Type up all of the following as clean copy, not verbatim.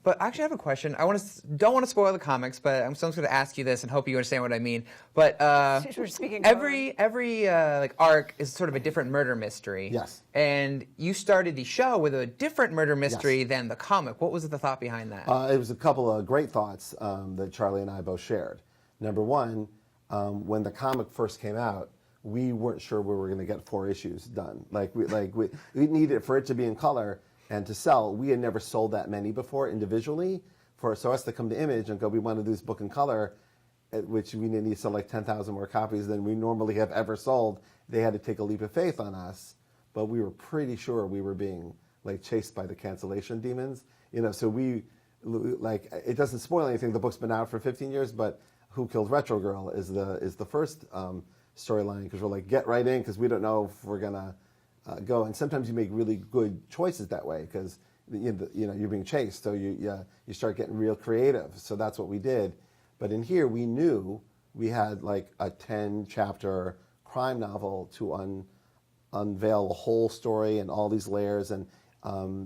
But actually, I have a question. Don't want to spoil the comics, but I'm just going to ask you this and hope you understand what I mean. But We're speaking every like arc is sort of a different murder mystery. Yes. And you started the show with a different murder mystery than the comic. What was the thought behind that? It was a couple of great thoughts that Charlie and I both shared. Number one, when the comic first came out, we weren't sure we were going to get 4 issues done. We needed for it to be in color and to sell. We had never sold that many before individually. So us to come to Image and go, we want to do this book in color, which we need to sell like 10,000 more copies than we normally have ever sold. They had to take a leap of faith on us, but we were pretty sure we were being like chased by the cancellation demons. So we it doesn't spoil anything. The book's been out for 15 years, but Who Killed Retro Girl is the first storyline, because we're like, get right in, because we don't know if we're gonna go. And sometimes you make really good choices that way, because you're being chased, so you start getting real creative. So that's what we did. But in here, we knew we had like a 10-chapter crime novel to unveil the whole story and all these layers, and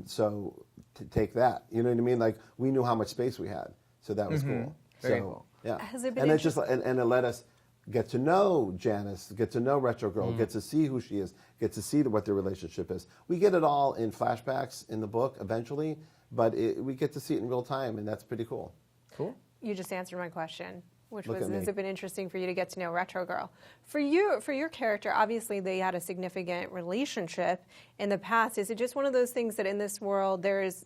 so to take that, you know what I mean? Like, we knew how much space we had, so that was cool. Very cool. Yeah. Has it been and it just and it let us get to know Janice, get to know Retro Girl, get to see who she is, get to see what their relationship is. We get it all in flashbacks in the book eventually, but we get to see it in real time, and that's pretty cool. Cool. You just answered my question, which Look was, at has me. it been interesting for you to get to know Retro Girl? For your character, obviously they had a significant relationship in the past. Is it just one of those things that in this world there's,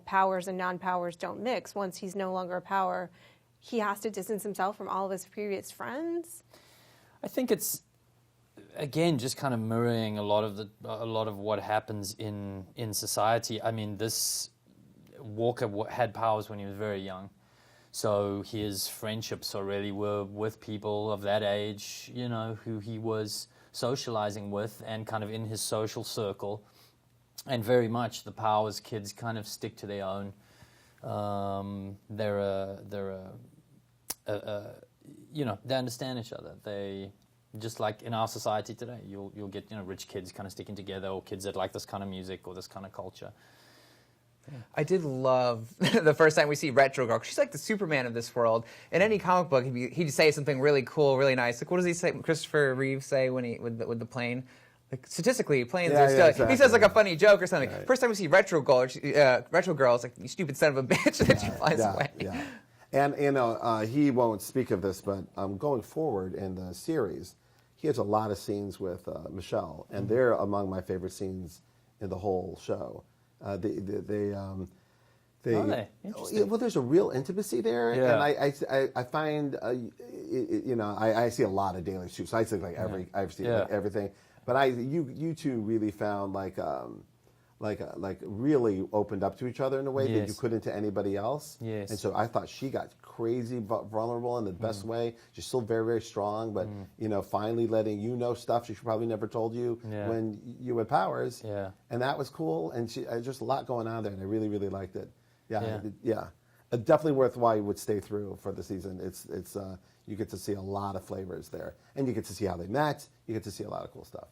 powers and non-powers don't mix? Once he's no longer a power, he has to distance himself from all of his previous friends? I think it's, again, just kind of mirroring a lot of what happens in society. I mean, this Walker had powers when he was very young, so his friendships already were with people of that age, who he was socializing with and kind of in his social circle. And very much the powers kids kind of stick to their own. They understand each other. They, just like in our society today, you'll get rich kids kind of sticking together, or kids that like this kind of music or this kind of culture. I did love the first time we see Retro Girl. She's like the Superman of this world. In any comic book, he'd say something really cool, really nice. Like, what does he say? Christopher Reeve say when with the plane? Like, statistically, planes are still. Exactly. He says like a funny joke or something. Right. First time we see Retro Girl, it's like, you stupid son of a bitch, and then she flies away. Yeah. And he won't speak of this, but going forward in the series, he has a lot of scenes with Michelle, and they're among my favorite scenes in the whole show. They Interesting. well, there's a real intimacy there, Yeah. and I find I see a lot of daily shoots. I see like I've seen like everything, but you two really found like really opened up to each other in a way that you couldn't to anybody else. Yes. And so I thought she got crazy vulnerable in the best way. She's still very, very strong, but finally letting stuff she probably never told you when you had powers. Yeah. And that was cool. And just a lot going on there, and I really, really liked it. Yeah. Definitely worth why you would stay through for the season. It's you get to see a lot of flavors there, and you get to see how they met. You get to see a lot of cool stuff.